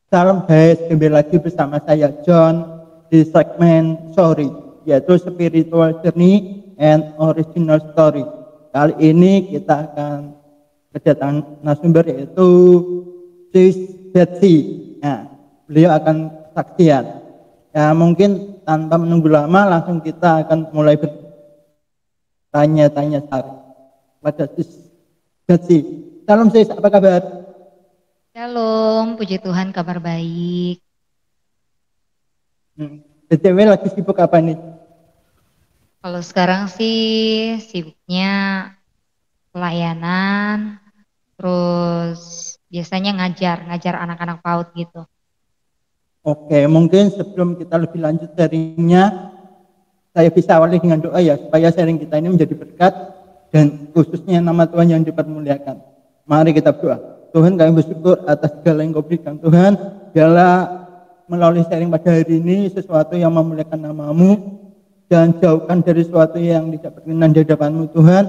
Salam guys, kembali lagi bersama saya John di segmen Story, yaitu Spiritual Journey and Original Story. Kali ini kita akan kedatangan narasumber yaitu Sis Betsy. Nah, beliau akan kesaksian. Ya, mungkin tanpa menunggu lama langsung kita akan mulai bertanya-tanya pada Sis Betsy. Salam Sis, apa kabar? Shalom, puji Tuhan kabar baik. BTW lagi sibuk apa nih? Kalau sekarang sih sibuknya pelayanan, terus biasanya ngajar anak-anak PAUD gitu. Oke, mungkin sebelum kita lebih lanjut sharingnya, saya bisa awali dengan doa ya, supaya sharing kita ini menjadi berkat dan khususnya nama Tuhan yang dipermuliakan. Mari kita berdoa. Tuhan, kami bersyukur atas segala yang kau berikan. Tuhan, biarlah melalui sharing pada hari ini sesuatu yang memuliakan namamu, dan jauhkan dari sesuatu yang tidak berkenan di hadapanmu Tuhan,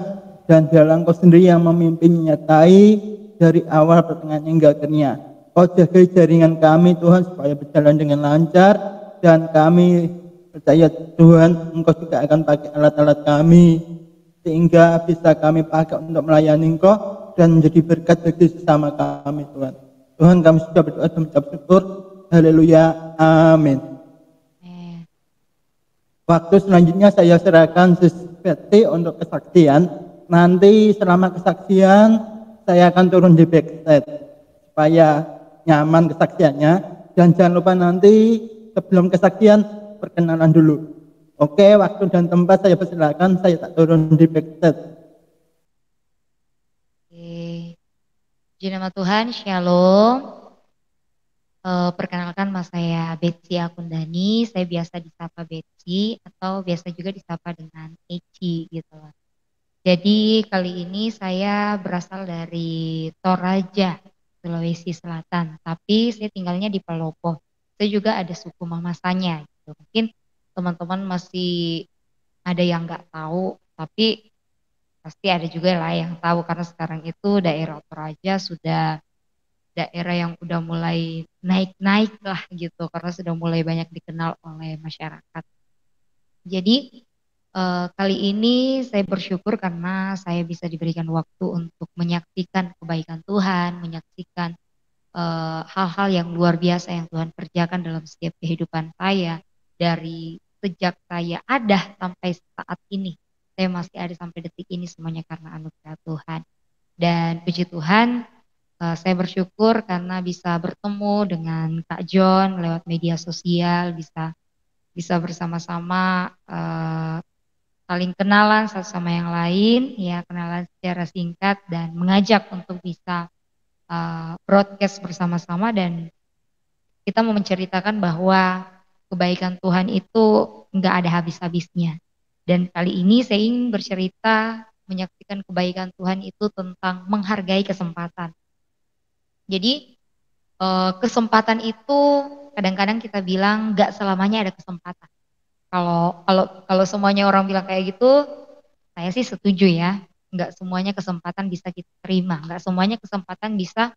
dan biarlah Engkau sendiri yang memimpin menyertai dari awal pertengahan hingga akhirnya. Kau jaga jaringan kami Tuhan supaya berjalan dengan lancar, dan kami percaya Tuhan Engkau juga akan pakai alat-alat kami sehingga bisa kami pakai untuk melayani Engkau dan menjadi berkat bagi sesama kami Tuhan. Tuhan, kami sudah berdoa dan mengucap syukur. Haleluya, amin. Waktu selanjutnya saya serahkan Sis Betty untuk kesaksian. Nanti selama kesaksian saya akan turun di backstage supaya nyaman kesaksiannya. Dan jangan lupa nanti sebelum kesaksian perkenalan dulu. Oke, waktu dan tempat saya persilakan, saya tak turun di backstage. Oke. Puji nama Tuhan, Shalom. Perkenalkan, mas saya Betsy Akundani, saya biasa disapa Betsy atau biasa juga disapa dengan Eci gitu loh. Jadi kali ini saya berasal dari Toraja, Sulawesi Selatan, tapi saya tinggalnya di Palopo. Saya juga ada suku Mamasanya gitu. Mungkin teman-teman masih ada yang nggak tahu, tapi pasti ada juga lah yang tahu karena sekarang itu daerah Toraja sudah daerah yang udah mulai naik-naik lah gitu karena sudah mulai banyak dikenal oleh masyarakat. Jadi kali ini saya bersyukur karena saya bisa diberikan waktu untuk menyaksikan kebaikan Tuhan, menyaksikan hal-hal yang luar biasa yang Tuhan kerjakan dalam setiap kehidupan saya dari sejak saya ada sampai saat ini. Saya masih ada sampai detik ini semuanya karena anugerah Tuhan. Dan puji Tuhan, saya bersyukur karena bisa bertemu dengan Kak John lewat media sosial, bisa bisa bersama-sama saling kenalan satu sama yang lain, ya kenalan secara singkat dan mengajak untuk bisa broadcast bersama-sama dan kita mau menceritakan bahwa kebaikan Tuhan itu nggak ada habis-habisnya. Dan kali ini saya ingin bercerita menyaksikan kebaikan Tuhan itu tentang menghargai kesempatan. Jadi kesempatan itu kadang-kadang kita bilang nggak selamanya ada kesempatan. Kalau kalau kalau semuanya orang bilang kayak gitu, saya sih setuju ya. Nggak semuanya kesempatan bisa kita terima, nggak semuanya kesempatan bisa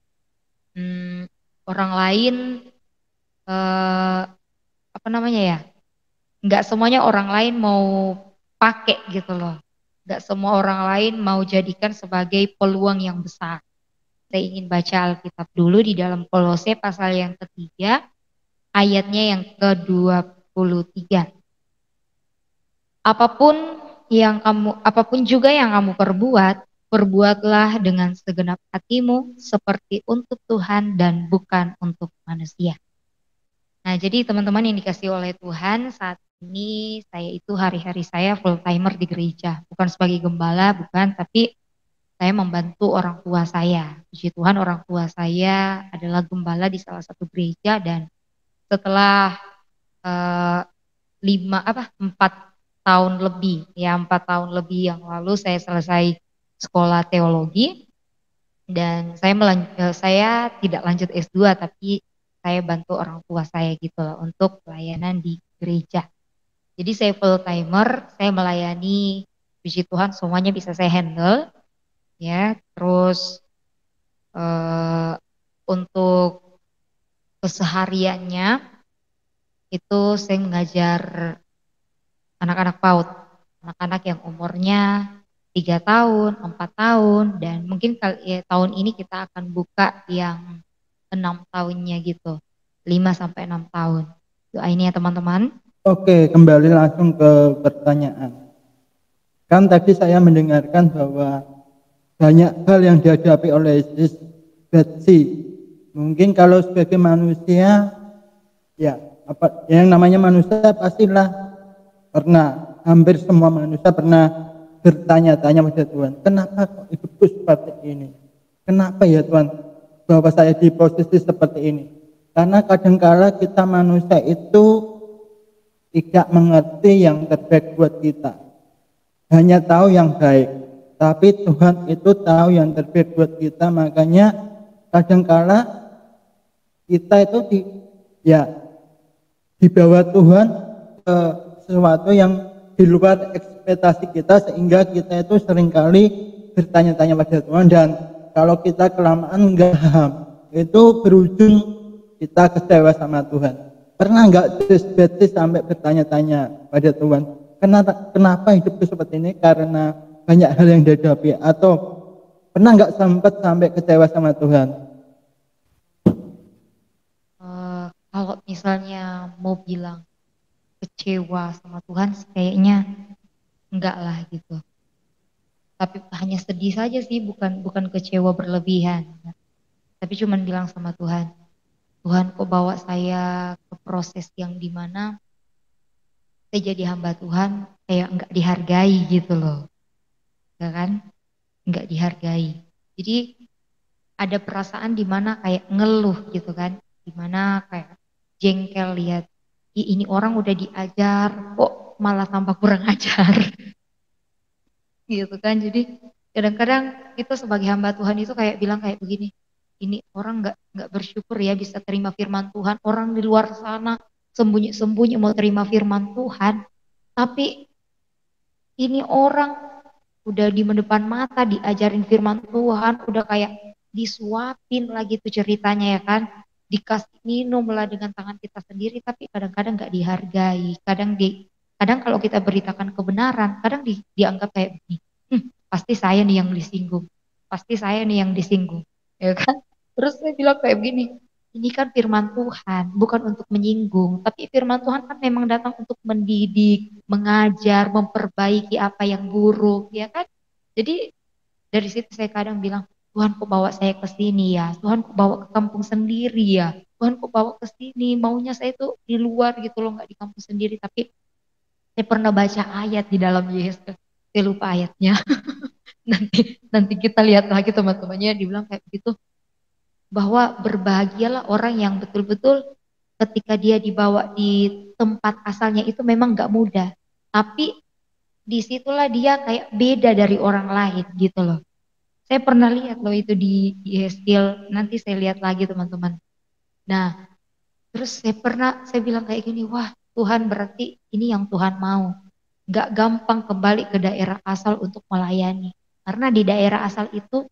orang lain eh, apa namanya ya? Nggak semuanya orang lain mau pakai gitu loh. Nggak semua orang lain mau jadikan sebagai peluang yang besar. Saya ingin baca Alkitab dulu di dalam Kolose pasal yang ketiga, ayatnya yang ke-23. Apapun juga yang kamu perbuat, perbuatlah dengan segenap hatimu seperti untuk Tuhan dan bukan untuk manusia. Nah, jadi teman-teman yang dikasih oleh Tuhan, saat ini saya itu hari-hari saya full timer di gereja. Bukan sebagai gembala, bukan, tapi saya membantu orang tua saya. Puji Tuhan, orang tua saya adalah gembala di salah satu gereja dan setelah eh, 4 tahun lebih, ya 4 tahun lebih yang lalu saya selesai sekolah teologi dan saya tidak lanjut S2 tapi saya bantu orang tua saya gitu loh untuk pelayanan di gereja. Jadi saya full timer, saya melayani, puji Tuhan semuanya bisa saya handle ya. Terus untuk kesehariannya itu saya mengajar anak-anak PAUD, anak-anak yang umurnya 3 tahun, 4 tahun, dan mungkin tahun ini kita akan buka yang 6 tahunnya gitu, 5 sampai 6 tahun. Doa ini ya teman-teman. Oke, kembali langsung ke pertanyaan. Kan tadi saya mendengarkan bahwa banyak hal yang dihadapi oleh Sis Betsy. Mungkin kalau sebagai manusia, ya apa yang namanya manusia pastilah pernah, hampir semua manusia pernah bertanya-tanya pada Tuhan, kenapa kok hidupku seperti ini? Kenapa ya Tuhan bahwa saya di posisi seperti ini? Karena kadangkala kita manusia itu tidak mengerti yang terbaik buat kita, hanya tahu yang baik, tapi Tuhan itu tahu yang terbaik buat kita. Makanya kadangkala kita itu dibawa Tuhan ke sesuatu yang di luar ekspektasi kita, sehingga kita itu seringkali bertanya-tanya pada Tuhan, dan kalau kita kelamaan nggak paham itu berujung kita kecewa sama Tuhan. Pernah nggak Betsy sampai bertanya-tanya pada Tuhan, kenapa hidupku seperti ini, karena banyak hal yang dihadapi, atau pernah nggak sampai kecewa sama Tuhan? Kalau misalnya mau bilang kecewa sama Tuhan, kayaknya enggak lah gitu. Tapi hanya sedih saja sih, bukan kecewa berlebihan. Tapi cuman bilang sama Tuhan, Tuhan kok bawa saya ke proses yang dimana saya jadi hamba Tuhan kayak enggak dihargai gitu loh, ya kan? Enggak dihargai. Jadi ada perasaan dimana kayak ngeluh gitu kan, dimana kayak jengkel lihat ini orang udah diajar kok malah tambah kurang ajar gitu kan. Jadi kadang-kadang kita sebagai hamba Tuhan itu kayak bilang kayak begini, ini orang nggak bersyukur ya bisa terima firman Tuhan, orang di luar sana sembunyi-sembunyi mau terima firman Tuhan, tapi ini orang udah di depan mata diajarin firman Tuhan, udah kayak disuapin lagi tuh ceritanya ya kan, dikasih minum lah dengan tangan kita sendiri, tapi kadang-kadang nggak dihargai. Kadang kalau kita beritakan kebenaran, kadang dianggap kayak begini, pasti saya nih yang disinggung, pasti saya nih yang disinggung, ya kan? Terus saya bilang kayak begini, ini kan firman Tuhan, bukan untuk menyinggung, tapi firman Tuhan kan memang datang untuk mendidik, mengajar, memperbaiki apa yang buruk, ya kan? Jadi dari situ saya kadang bilang, Tuhan kok bawa saya ke sini ya, Tuhan kok bawa ke kampung sendiri ya, Tuhan kok bawa ke sini, maunya saya tuh di luar gitu loh, nggak di kampung sendiri. Tapi saya pernah baca ayat di dalam Yesus, saya lupa ayatnya. nanti kita lihat lagi teman-temannya, dibilang kayak gitu, bahwa berbahagialah orang yang betul-betul ketika dia dibawa di tempat asalnya itu memang nggak mudah, tapi disitulah dia kayak beda dari orang lain gitu loh. Saya pernah lihat loh itu di Eskil, nanti saya lihat lagi teman-teman. Nah, terus saya bilang kayak gini, wah Tuhan berarti ini yang Tuhan mau. Gak gampang kembali ke daerah asal untuk melayani. Karena di daerah asal itu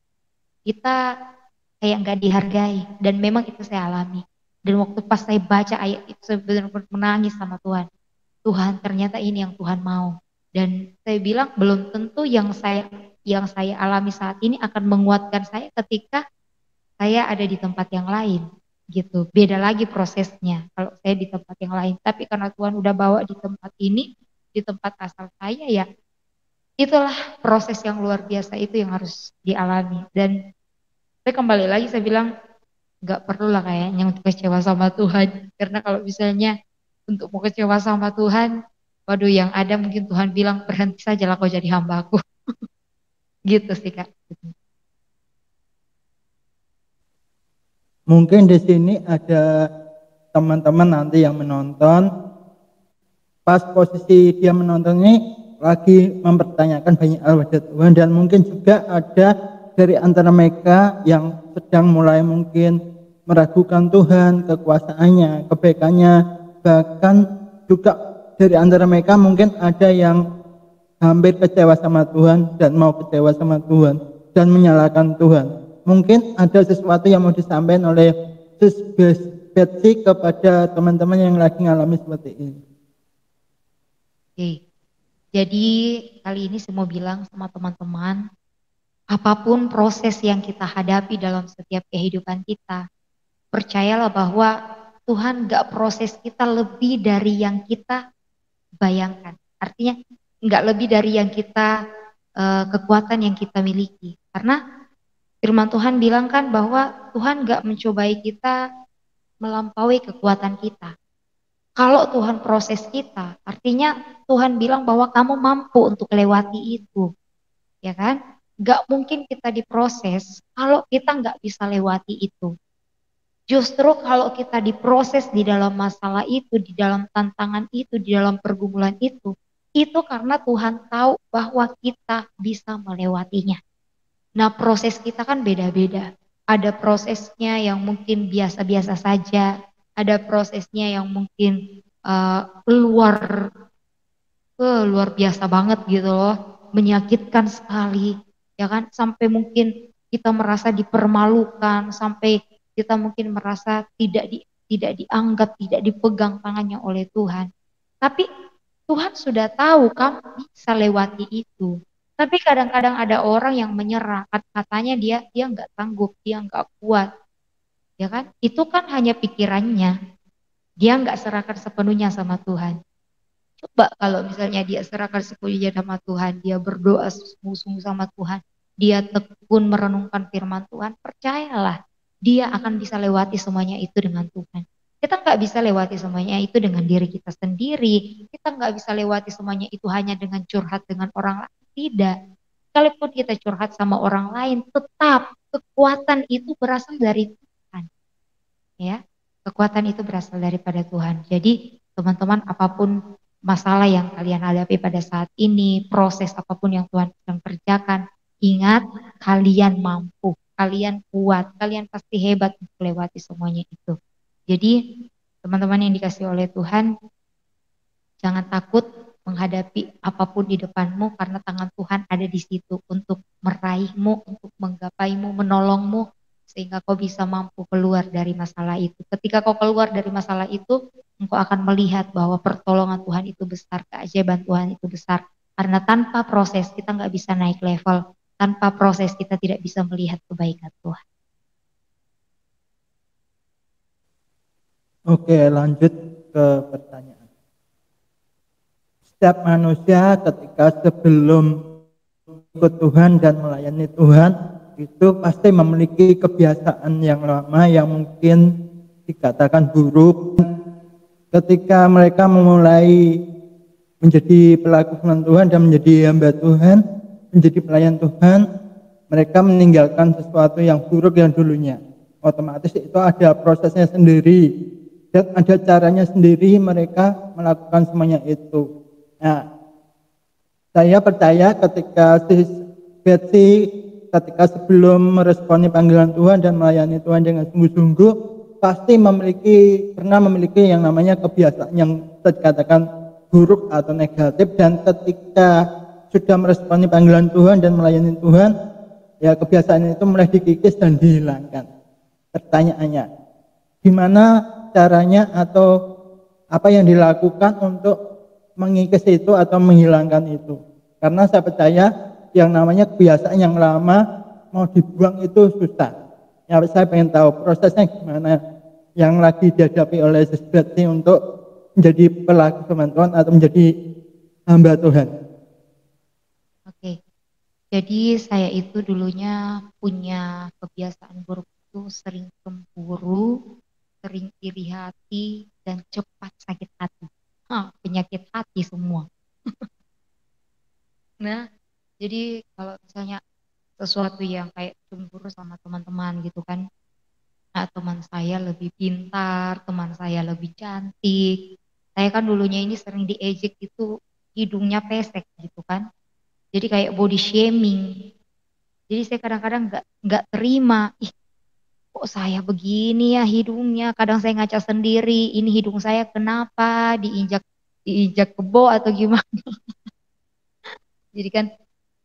kita kayak nggak dihargai, dan memang itu saya alami. Dan waktu pas saya baca ayat itu saya benar-benar menangis sama Tuhan. Tuhan ternyata ini yang Tuhan mau. Dan saya bilang belum tentu yang saya alami saat ini akan menguatkan saya ketika saya ada di tempat yang lain gitu. Beda lagi prosesnya kalau saya di tempat yang lain. Tapi karena Tuhan udah bawa di tempat ini, di tempat asal saya, ya itulah proses yang luar biasa itu yang harus dialami. Dan saya kembali lagi saya bilang nggak perlu lah kayaknya untuk kecewa sama Tuhan, karena kalau misalnya untuk mau kecewa sama Tuhan, waduh yang ada mungkin Tuhan bilang berhenti saja lah kau jadi hambaku. Gitu sih Kak. Mungkin di sini ada teman-teman nanti yang menonton, pas posisi dia menonton ini lagi mempertanyakan banyak hal pada Tuhan, dan mungkin juga ada dari antara mereka yang sedang mulai mungkin meragukan Tuhan, kekuasaannya, kebaikannya, bahkan juga dari antara mereka mungkin ada yang hampir kecewa sama Tuhan dan mau kecewa sama Tuhan dan menyalahkan Tuhan. Mungkin ada sesuatu yang mau disampaikan oleh Sis Betsy kepada teman-teman yang lagi ngalami seperti ini? Oke. Jadi kali ini saya mau bilang sama teman-teman, apapun proses yang kita hadapi dalam setiap kehidupan kita, percayalah bahwa Tuhan gak proses kita lebih dari yang kita bayangkan. Artinya nggak lebih dari yang kita kekuatan yang kita miliki. Karena firman Tuhan bilang kan bahwa Tuhan nggak mencobai kita melampaui kekuatan kita. Kalau Tuhan proses kita, artinya Tuhan bilang bahwa kamu mampu untuk lewati itu, ya kan? Nggak mungkin kita diproses kalau kita nggak bisa lewati itu. Justru kalau kita diproses di dalam masalah itu, di dalam tantangan itu, di dalam pergumulan itu karena Tuhan tahu bahwa kita bisa melewatinya. Nah, proses kita kan beda-beda. Ada prosesnya yang mungkin biasa-biasa saja, ada prosesnya yang mungkin luar biasa banget gitu loh, menyakitkan sekali, ya kan? Sampai mungkin kita merasa dipermalukan, sampai kita mungkin merasa tidak dianggap, tidak dipegang tangannya oleh Tuhan. Tapi Tuhan sudah tahu kamu bisa lewati itu. Tapi kadang-kadang ada orang yang menyerah, katanya dia nggak sanggup, dia nggak kuat, ya kan? Itu kan hanya pikirannya, dia nggak serahkan sepenuhnya sama Tuhan. Coba kalau misalnya dia serahkan sepenuhnya sama Tuhan, dia berdoa sungguh-sungguh sama Tuhan, dia tekun merenungkan firman Tuhan, percayalah, dia akan bisa lewati semuanya itu dengan Tuhan. Kita nggak bisa lewati semuanya itu dengan diri kita sendiri, kita nggak bisa lewati semuanya itu hanya dengan curhat dengan orang lain, tidak. Sekalipun kita curhat sama orang lain, tetap kekuatan itu berasal dari Tuhan. Ya, kekuatan itu berasal daripada Tuhan. Jadi teman-teman, apapun masalah yang kalian hadapi pada saat ini, proses apapun yang Tuhan sedang kerjakan, ingat kalian mampu, kalian kuat, kalian pasti hebat untuk melewati semuanya itu. Jadi teman-teman yang dikasih oleh Tuhan, jangan takut menghadapi apapun di depanmu karena tangan Tuhan ada di situ untuk meraihmu, untuk menggapaimu, menolongmu sehingga kau bisa mampu keluar dari masalah itu. Ketika kau keluar dari masalah itu, engkau akan melihat bahwa pertolongan Tuhan itu besar, keajaiban Tuhan itu besar. Karena tanpa proses kita nggak bisa naik level, tanpa proses kita tidak bisa melihat kebaikan Tuhan. Oke, lanjut ke pertanyaan. Setiap manusia ketika sebelum ikut Tuhan dan melayani Tuhan itu pasti memiliki kebiasaan yang lama yang mungkin dikatakan buruk. Ketika mereka memulai menjadi pelaku firman Tuhan dan menjadi hamba Tuhan, menjadi pelayan Tuhan, mereka meninggalkan sesuatu yang buruk yang dulunya. Otomatis itu ada prosesnya sendiri dan ada caranya sendiri mereka melakukan semuanya itu. Nah, saya percaya ketika Betsy ketika sebelum meresponi panggilan Tuhan dan melayani Tuhan dengan sungguh-sungguh pasti pernah memiliki yang namanya kebiasaan yang bisa dikatakan buruk atau negatif, dan ketika sudah meresponi panggilan Tuhan dan melayani Tuhan, ya kebiasaan itu mulai dikikis dan dihilangkan. Pertanyaannya, gimana caranya atau apa yang dilakukan untuk mengikis itu atau menghilangkan itu? Karena saya percaya yang namanya kebiasaan yang lama mau dibuang itu susah. Ya, saya pengen tahu prosesnya gimana yang lagi dihadapi oleh Betsy untuk menjadi pelaku firman Tuhan atau menjadi hamba Tuhan. Oke, jadi saya itu dulunya punya kebiasaan buruk itu sering cemburu, sering iri hati, dan cepat sakit hati. Penyakit hati semua. Nah, jadi kalau misalnya sesuatu yang kayak cemburu sama teman-teman gitu kan, nah, teman saya lebih pintar, teman saya lebih cantik. Saya kan dulunya ini sering diejek itu hidungnya pesek gitu kan. Jadi kayak body shaming. Jadi saya kadang-kadang nggak terima. Ih, kok saya begini ya hidungnya? Kadang saya ngaca sendiri. Ini hidung saya kenapa? Diinjak diinjak kebo atau gimana? Jadi kan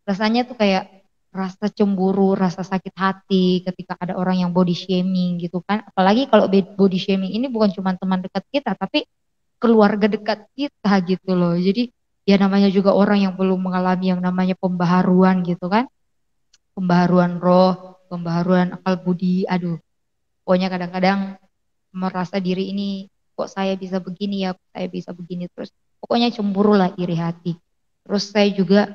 rasanya tuh kayak rasa cemburu, rasa sakit hati ketika ada orang yang body shaming gitu kan. Apalagi kalau body shaming ini bukan cuma teman dekat kita, tapi keluarga dekat kita gitu loh. Jadi ya namanya juga orang yang belum mengalami yang namanya pembaharuan gitu kan. Pembaharuan roh, pembaharuan akal budi. Aduh, pokoknya kadang-kadang merasa diri ini kok saya bisa begini ya, kok saya bisa begini terus. Pokoknya cemburu lah, iri hati. Terus saya juga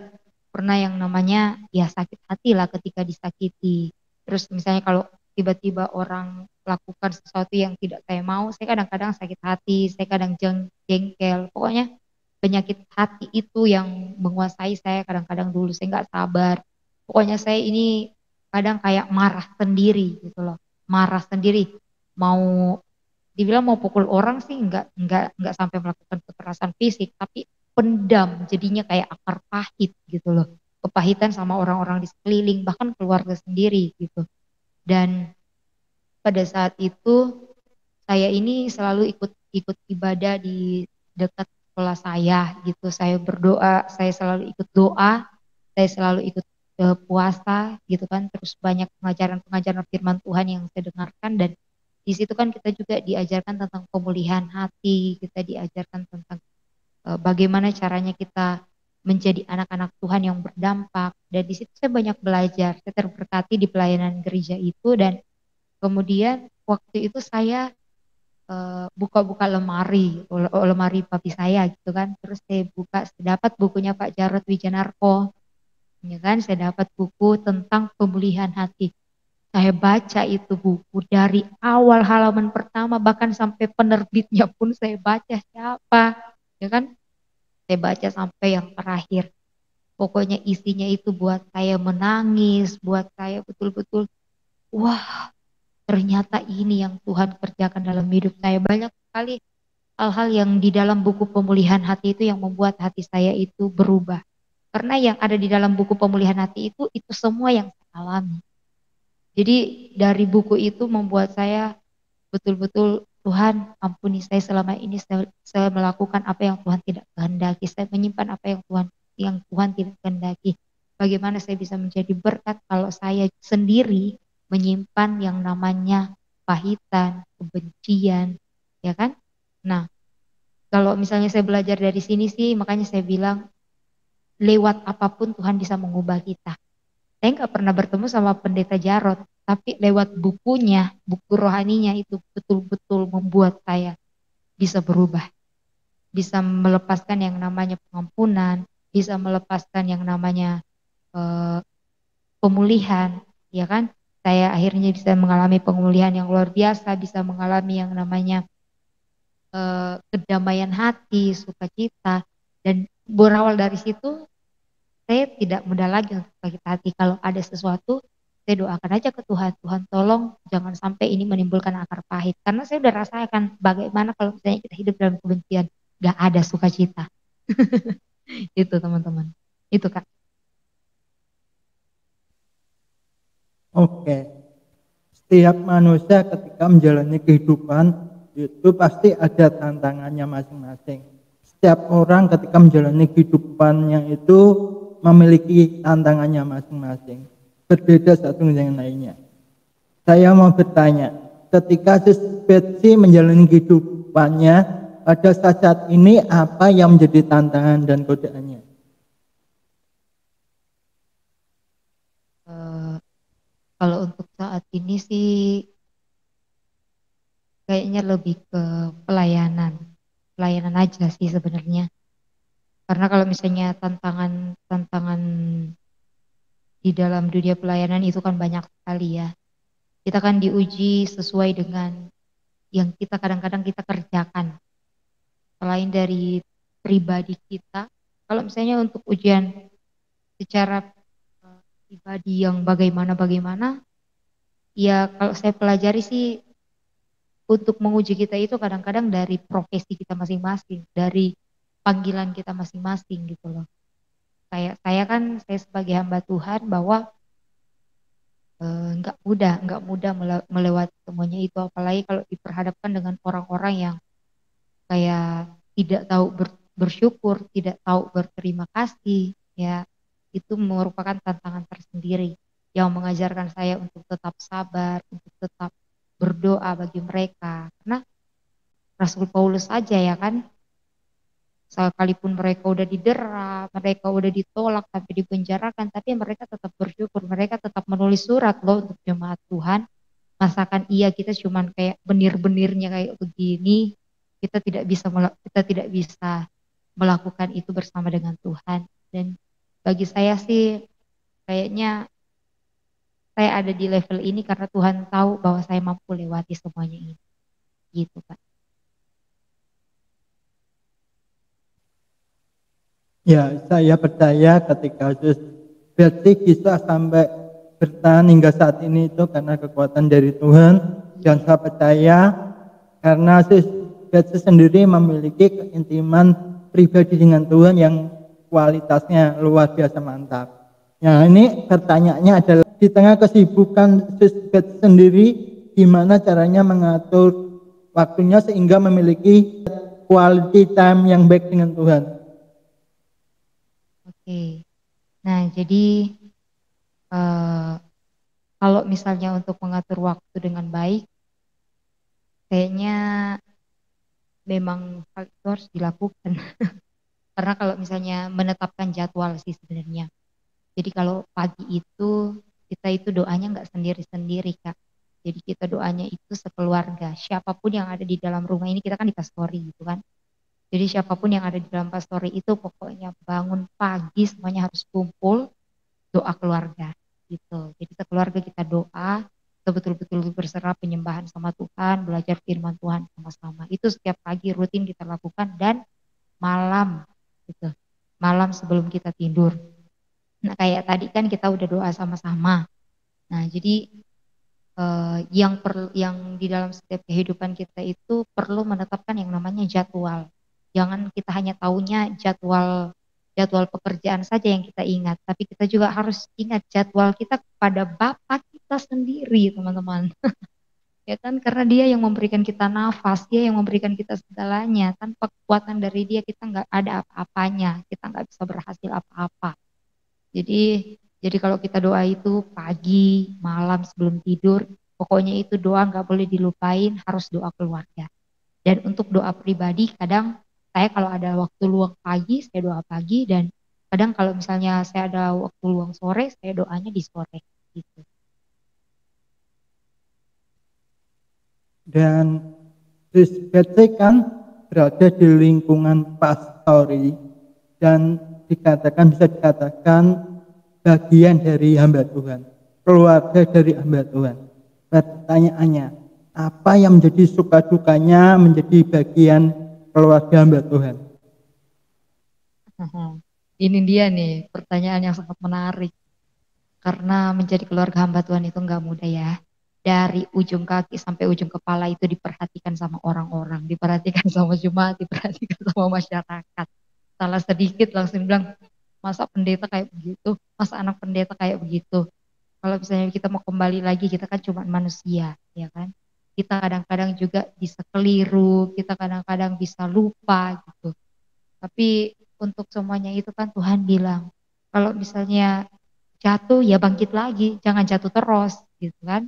pernah yang namanya ya sakit hati lah ketika disakiti. Terus misalnya kalau tiba-tiba orang lakukan sesuatu yang tidak saya mau, saya kadang-kadang sakit hati, saya kadang jengkel. Pokoknya penyakit hati itu yang menguasai saya kadang-kadang dulu. Saya nggak sabar. Pokoknya saya ini kadang kayak marah sendiri gitu loh. Marah sendiri. Mau dibilang mau pukul orang sih nggak sampai melakukan kekerasan fisik, tapi pendam jadinya kayak akar pahit gitu loh, kepahitan sama orang-orang di sekeliling bahkan keluarga sendiri gitu. Dan pada saat itu saya ini selalu ikut ikut ibadah di dekat sekolah saya gitu, saya berdoa, saya selalu ikut doa, saya selalu ikut puasa gitu kan, terus banyak pengajaran-pengajaran firman Tuhan yang saya dengarkan. Dan di situ kan kita juga diajarkan tentang pemulihan hati, kita diajarkan tentang bagaimana caranya kita menjadi anak-anak Tuhan yang berdampak. Dan di situ saya banyak belajar, saya terberkati di pelayanan gereja itu. Dan kemudian waktu itu saya buka-buka lemari, lemari papi saya gitu kan, terus saya buka, saya dapat bukunya Pak Jarod Wijanarko, ya kan, saya dapat buku tentang pemulihan hati. Saya baca itu buku dari awal halaman pertama bahkan sampai penerbitnya pun saya baca siapa, ya kan? Saya baca sampai yang terakhir. Pokoknya isinya itu buat saya menangis, buat saya betul-betul, wah ternyata ini yang Tuhan kerjakan dalam hidup saya. Banyak sekali hal-hal yang di dalam buku pemulihan hati itu yang membuat hati saya itu berubah. Karena yang ada di dalam buku pemulihan hati itu semua yang saya alami. Jadi dari buku itu membuat saya betul-betul, Tuhan ampuni saya selama ini saya melakukan apa yang Tuhan tidak kehendaki, saya menyimpan apa yang Tuhan tidak kehendaki. Bagaimana saya bisa menjadi berkat kalau saya sendiri menyimpan yang namanya pahitan, kebencian, ya kan? Nah, kalau misalnya saya belajar dari sini sih, makanya saya bilang lewat apapun Tuhan bisa mengubah kita. Saya nggak pernah bertemu sama pendeta Jarod, tapi lewat bukunya, buku rohaninya itu betul-betul membuat saya bisa berubah, bisa melepaskan yang namanya pengampunan, bisa melepaskan yang namanya eh, pemulihan, ya kan? Saya akhirnya bisa mengalami pemulihan yang luar biasa, bisa mengalami yang namanya kedamaian hati, sukacita, dan berawal dari situ saya tidak mudah lagi untuk sakit hati. Kalau ada sesuatu, saya doakan aja ke Tuhan. Tuhan tolong jangan sampai ini menimbulkan akar pahit. Karena saya udah rasakan bagaimana kalau misalnya kita hidup dalam kebencian. Gak ada sukacita. Itu teman-teman. Itu Kak. Oke, setiap manusia ketika menjalani kehidupan itu pasti ada tantangannya masing-masing. Setiap orang ketika menjalani kehidupannya itu memiliki tantangannya masing-masing, berbeda satu dengan lainnya. Saya mau bertanya, ketika Sis Betsy menjalani kehidupannya pada saat ini, apa yang menjadi tantangan dan godaannya? Eh, Kalau untuk saat ini sih kayaknya lebih ke pelayanan. Pelayanan aja sih sebenarnya. Karena kalau misalnya tantangan-tantangan di dalam dunia pelayanan itu kan banyak sekali ya. Kita kan diuji sesuai dengan yang kita kadang-kadang kita kerjakan. Selain dari pribadi kita, kalau misalnya untuk ujian secara pribadi yang bagaimana-bagaimana, ya kalau saya pelajari sih untuk menguji kita itu kadang-kadang dari profesi kita masing-masing, dari panggilan kita masing-masing gitu loh. Kayak saya kan, saya sebagai hamba Tuhan bahwa nggak mudah melewati semuanya itu, apalagi kalau diperhadapkan dengan orang-orang yang kayak tidak tahu bersyukur, tidak tahu berterima kasih, ya. itu merupakan tantangan tersendiri yang mengajarkan saya untuk tetap sabar, untuk tetap berdoa bagi mereka. Karena Rasul Paulus saja ya kan, sekalipun mereka udah didera, mereka udah ditolak sampai dipenjarakan, tapi mereka tetap bersyukur, mereka tetap menulis surat loh untuk jemaat Tuhan. Masakan iya kita cuman kayak benir-benirnya kayak begini, kita tidak bisa melakukan itu bersama dengan Tuhan. Dan bagi saya sih kayaknya saya ada di level ini karena Tuhan tahu bahwa saya mampu lewati semuanya ini. Gitu, Pak. Ya, saya percaya ketika berarti bisa sampai bertahan hingga saat ini itu karena kekuatan dari Tuhan, dan saya percaya karena Betsy sendiri memiliki keintiman pribadi dengan Tuhan yang kualitasnya luar biasa mantap. Nah, ini pertanyaannya adalah di tengah kesibukan Betsy sendiri, gimana caranya mengatur waktunya sehingga memiliki quality time yang baik dengan Tuhan. Oke. Nah, jadi eh, kalau misalnya untuk mengatur waktu dengan baik, kayaknya memang hal itu harus dilakukan. Karena kalau misalnya menetapkan jadwal sih sebenarnya. Jadi kalau pagi itu kita itu doanya nggak sendiri-sendiri Kak. Jadi kita doanya itu sekeluarga. Siapapun yang ada di dalam rumah ini kita kan di pastori gitu kan. Jadi siapapun yang ada di dalam pastori itu pokoknya bangun pagi semuanya harus kumpul doa keluarga gitu. Jadi sekeluarga kita doa, kita betul-betul berserah penyembahan sama Tuhan, belajar firman Tuhan sama-sama. Itu setiap pagi rutin kita lakukan dan malam gitu. Malam sebelum kita tidur. Nah, kayak tadi kan kita udah doa sama-sama. Nah, jadi yang di dalam setiap kehidupan kita itu perlu menetapkan yang namanya jadwal. Jangan kita hanya taunya jadwal jadwal pekerjaan saja yang kita ingat, tapi kita juga harus ingat jadwal kita kepada Bapa kita sendiri, teman-teman. Ya kan, karena Dia yang memberikan kita nafas, Dia yang memberikan kita segalanya. Tanpa kekuatan dari Dia kita nggak ada apa-apanya, kita nggak bisa berhasil apa-apa. Jadi kalau kita doa itu pagi, malam sebelum tidur, pokoknya itu doa nggak boleh dilupain, harus doa keluarga. Dan untuk doa pribadi, kadang saya kalau ada waktu luang pagi, saya doa pagi, dan kadang kalau misalnya saya ada waktu luang sore, saya doanya di sore. Gitu. Dan Betsy kan berada di lingkungan pastori dan bisa dikatakan bagian dari hamba Tuhan, keluarga dari hamba Tuhan. Pertanyaannya, apa yang menjadi suka dukanya menjadi bagian keluarga hamba Tuhan? Ini dia nih pertanyaan yang sangat menarik. Karena menjadi keluarga hamba Tuhan itu nggak mudah ya. Dari ujung kaki sampai ujung kepala itu diperhatikan sama orang-orang, diperhatikan sama jemaat, diperhatikan sama masyarakat. Salah sedikit langsung bilang, masa pendeta kayak begitu, masa anak pendeta kayak begitu. Kalau misalnya kita mau kembali lagi, kita kan cuma manusia, ya kan? Kita kadang-kadang juga bisa keliru, kita kadang-kadang bisa lupa gitu. Tapi untuk semuanya itu kan Tuhan bilang, kalau misalnya jatuh ya bangkit lagi, jangan jatuh terus gitu kan.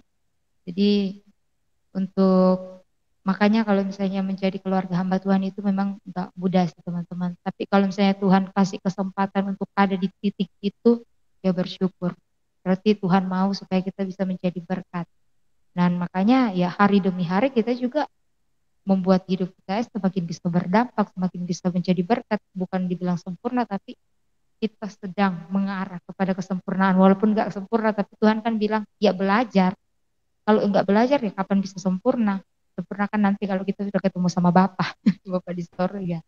Jadi untuk makanya kalau misalnya menjadi keluarga hamba Tuhan itu memang nggak mudah sih teman-teman. Tapi kalau misalnya Tuhan kasih kesempatan untuk ada di titik itu, ya bersyukur. Berarti Tuhan mau supaya kita bisa menjadi berkat. Dan makanya ya hari demi hari kita juga membuat hidup kita semakin bisa berdampak, semakin bisa menjadi berkat. Bukan dibilang sempurna, tapi kita sedang mengarah kepada kesempurnaan. Walaupun nggak sempurna, tapi Tuhan kan bilang, ya belajar. Kalau enggak belajar ya kapan bisa sempurna? Sempurna kan nanti kalau kita sudah ketemu sama Bapa, Bapa di sorga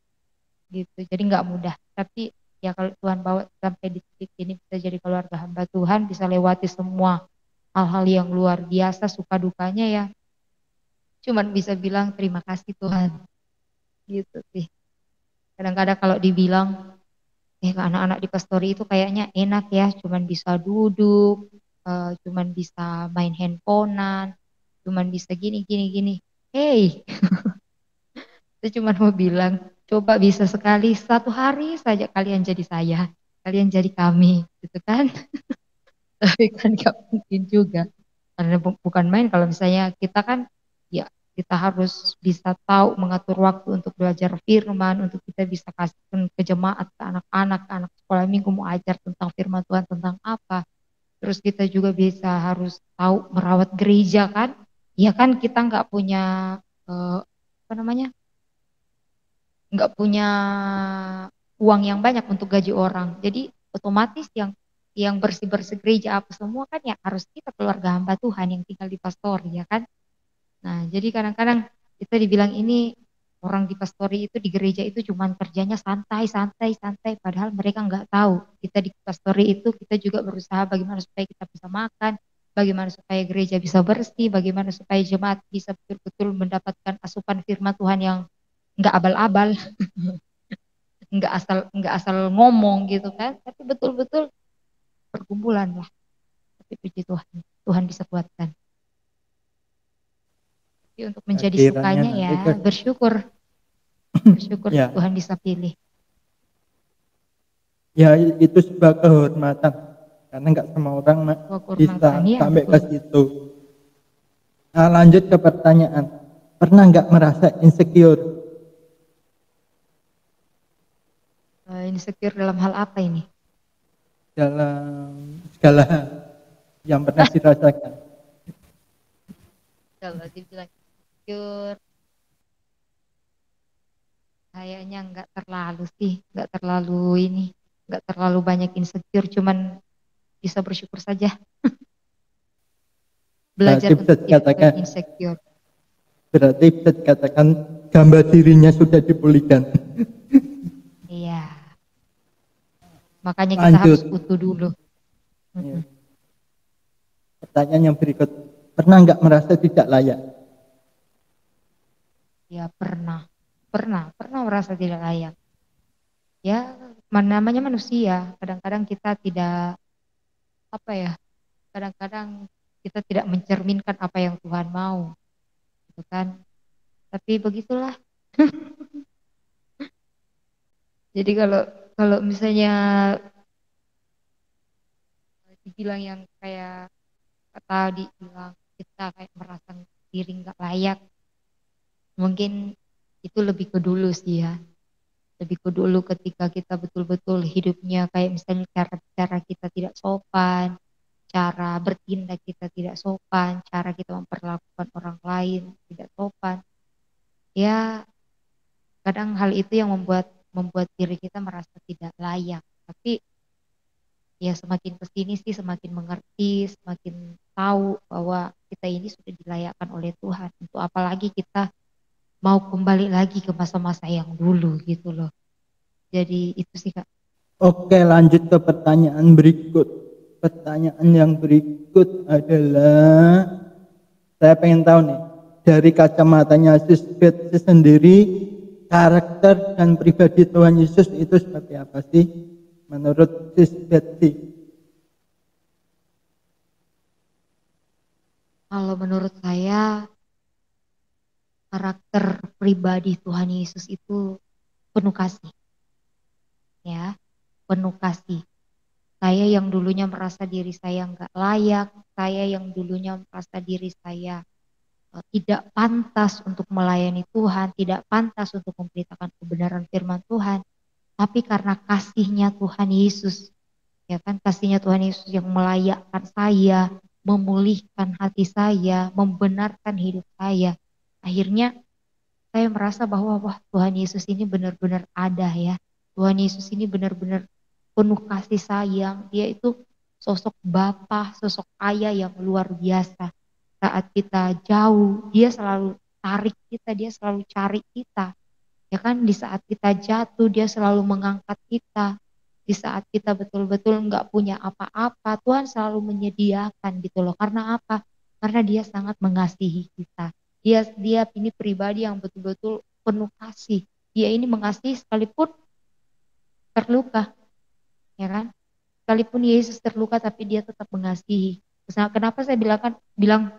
gitu. Jadi nggak mudah. Tapi ya kalau Tuhan bawa sampai di titik ini bisa jadi keluarga hamba Tuhan, bisa lewati semua hal-hal yang luar biasa, suka dukanya ya. Cuman bisa bilang terima kasih Tuhan. Gitu sih. Kadang-kadang kalau dibilang, anak-anak di pastori itu kayaknya enak ya, cuman bisa duduk, cuman bisa main handphonean, cuman bisa gini gini gini. Hey, saya cuma mau bilang, coba bisa sekali satu hari saja kalian jadi saya. kalian jadi kami, gitu kan? Tapi kan nggak mungkin juga, karena bukan main kalau misalnya kita kan, ya kita harus bisa tahu mengatur waktu untuk belajar firman, untuk kita bisa kasih ke jemaat, ke anak sekolah minggu mau ajar tentang firman Tuhan tentang apa. Terus kita juga bisa harus tahu merawat gereja kan, ya kan kita nggak punya apa namanya, nggak punya uang yang banyak untuk gaji orang. Jadi otomatis yang bersih-bersih gereja apa semua kan ya harus kita keluarga hamba Tuhan yang tinggal di pastori ya kan. Nah, jadi kadang-kadang kita dibilang ini orang di pastori itu di gereja itu cuman kerjanya santai, santai, santai, padahal mereka nggak tahu. Kita di pastori itu kita juga berusaha bagaimana supaya kita bisa makan, bagaimana supaya gereja bisa bersih, bagaimana supaya jemaat bisa betul-betul mendapatkan asupan firman Tuhan yang nggak abal-abal, nggak asal ngomong gitu kan, tapi betul-betul perkumpulan lah. Tapi puji Tuhan, Tuhan bisa kuatkan. Tapi untuk menjadi Kiranya sukanya nanti ya ke bersyukur, bersyukur ya, Tuhan bisa pilih. ya itu sebuah kehormatan karena nggak semua orang Sebuah bisa kehormatan ya sampai ke betul. situ. Nah, lanjut ke pertanyaan. Pernah nggak merasa insecure Insecure dalam hal apa ini? dalam segala hal yang pernah dirasakan? Kalau dibilang insecure, kayaknya nggak terlalu sih, nggak terlalu ini, nggak terlalu banyak insecure, cuman bisa bersyukur saja. Berarti Belajar bisa untuk tidak dikatakan, insecure. berarti bisa dikatakan gambar dirinya sudah dipulihkan. Iya, makanya kita Lanjut. harus utuh dulu. Ya, Mm-mm. pertanyaan yang berikut. Pernah nggak merasa tidak layak? Ya pernah, pernah merasa tidak layak. Ya, namanya manusia. Kadang-kadang kita tidak apa ya, kadang-kadang kita tidak mencerminkan apa yang Tuhan mau, gitu kan? Tapi begitulah. Jadi kalau kalau misalnya dibilang yang kayak tadi bilang kita kayak merasa diri nggak layak, mungkin itu lebih ke dulu sih ya. Lebih ke dulu ketika kita betul-betul hidupnya kayak misalnya cara kita tidak sopan, cara bertindak kita tidak sopan, cara kita memperlakukan orang lain tidak sopan. Ya, kadang hal itu yang membuat membuat diri kita merasa tidak layak. Tapi ya semakin kesini sih semakin mengerti, semakin tahu bahwa kita ini sudah dilayakkan oleh Tuhan. Untuk apalagi kita mau kembali lagi ke masa-masa yang dulu gitu loh. Jadi itu sih Kak. Oke, lanjut ke pertanyaan berikut. Pertanyaan yang berikut adalah, saya pengen tahu nih, dari kacamatanya Sis Betsy sendiri, karakter dan pribadi Tuhan Yesus itu seperti apa sih menurut Sis Betsy? Kalau menurut saya karakter pribadi Tuhan Yesus itu penuh kasih ya, penuh kasih. Saya yang dulunya merasa diri saya nggak layak, saya yang dulunya merasa diri saya tidak pantas untuk melayani Tuhan, tidak pantas untuk memberitakan kebenaran firman Tuhan, tapi karena kasihnya Tuhan Yesus, ya kan kasihnya Tuhan Yesus yang melayakkan saya, memulihkan hati saya, membenarkan hidup saya. Akhirnya saya merasa bahwa wah Tuhan Yesus ini benar-benar ada ya. Tuhan Yesus ini benar-benar penuh kasih sayang. Dia itu sosok Bapa, sosok ayah yang luar biasa. Saat kita jauh, dia selalu tarik kita, dia selalu cari kita. Ya kan di saat kita jatuh, dia selalu mengangkat kita. Di saat kita betul-betul nggak punya apa-apa, Tuhan selalu menyediakan gitu loh. Karena apa? Karena dia sangat mengasihi kita. Dia ini pribadi yang betul-betul penuh kasih. Dia ini mengasihi sekalipun terluka, ya kan? Sekalipun Yesus terluka tapi dia tetap mengasihi. Nah, kenapa saya bilang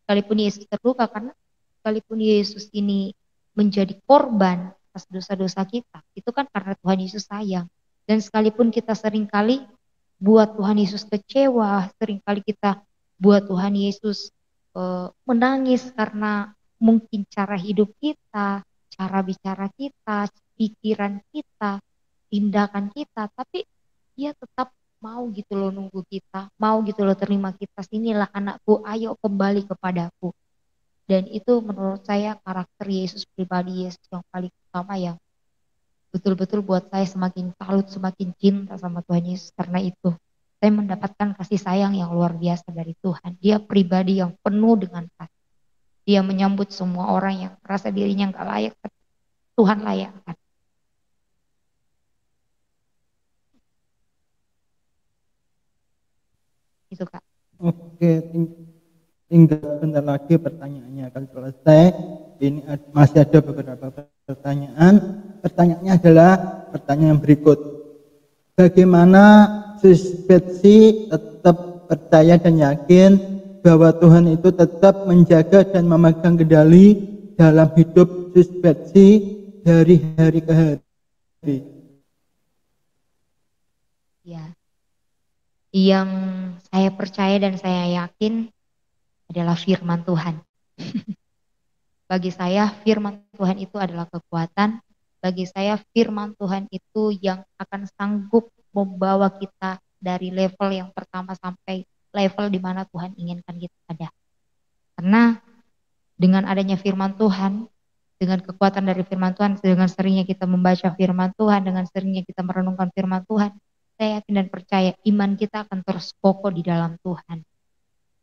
sekalipun Yesus terluka karena sekalipun Yesus ini menjadi korban atas dosa-dosa kita, itu kan karena Tuhan Yesus sayang. Dan sekalipun kita seringkali buat Tuhan Yesus kecewa, seringkali kita buat Tuhan Yesus menangis karena mungkin cara hidup kita, cara bicara kita, pikiran kita, tindakan kita, tapi dia tetap mau gitu loh nunggu kita, mau gitu loh terima kita, sinilah anakku, ayo kembali kepadaku. Dan itu menurut saya karakter Yesus, pribadi Yesus yang paling utama, yang betul-betul buat saya semakin salut, semakin cinta sama Tuhan Yesus. Karena itu saya mendapatkan kasih sayang yang luar biasa dari Tuhan. Dia pribadi yang penuh dengan kasih. Dia menyambut semua orang yang merasa dirinya nggak layak, tapi Tuhan layakkan. Itu Kak. Oke, tinggal sebentar lagi pertanyaannya akan selesai. Ini masih ada beberapa pertanyaan. Pertanyaannya adalah pertanyaan berikut. Bagaimana Sis Betsy tetap percaya dan yakin bahwa Tuhan itu tetap menjaga dan memegang kendali dalam hidup Sis Betsy dari hari ke hari? Ya, yang saya percaya dan saya yakin adalah firman Tuhan. Bagi saya firman Tuhan itu adalah kekuatan. Bagi saya firman Tuhan itu yang akan sanggup membawa kita dari level yang pertama sampai level di mana Tuhan inginkan kita ada. Karena dengan adanya firman Tuhan, dengan kekuatan dari firman Tuhan, dengan seringnya kita membaca firman Tuhan, dengan seringnya kita merenungkan firman Tuhan, saya yakin dan percaya iman kita akan terus kokoh di dalam Tuhan.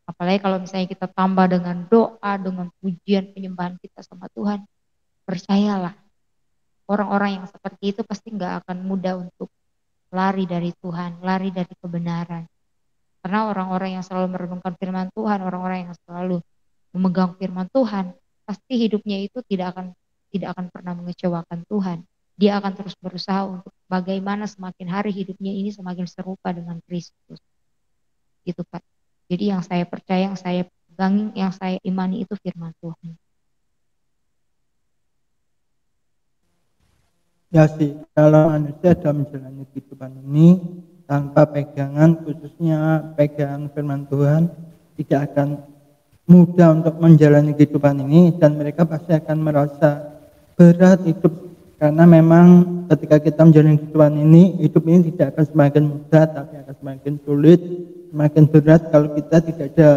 Apalagi kalau misalnya kita tambah dengan doa, dengan pujian, penyembahan kita sama Tuhan, percayalah, orang-orang yang seperti itu pasti nggak akan mudah untuk lari dari Tuhan, lari dari kebenaran. Karena orang-orang yang selalu merenungkan firman Tuhan, orang-orang yang selalu memegang firman Tuhan, pasti hidupnya itu tidak akan pernah mengecewakan Tuhan. Dia akan terus berusaha untuk bagaimana semakin hari hidupnya ini semakin serupa dengan Kristus. Gitu Pak. Jadi yang saya percaya, yang saya pegang, yang saya imani itu firman Tuhan. Ya sih, kalau manusia dalam menjalani kehidupan ini tanpa pegangan, khususnya pegangan firman Tuhan, tidak akan mudah untuk menjalani kehidupan ini, dan mereka pasti akan merasa berat hidup, karena memang ketika kita menjalani kehidupan ini, hidup ini tidak akan semakin mudah, tapi akan semakin sulit, semakin berat kalau kita tidak ada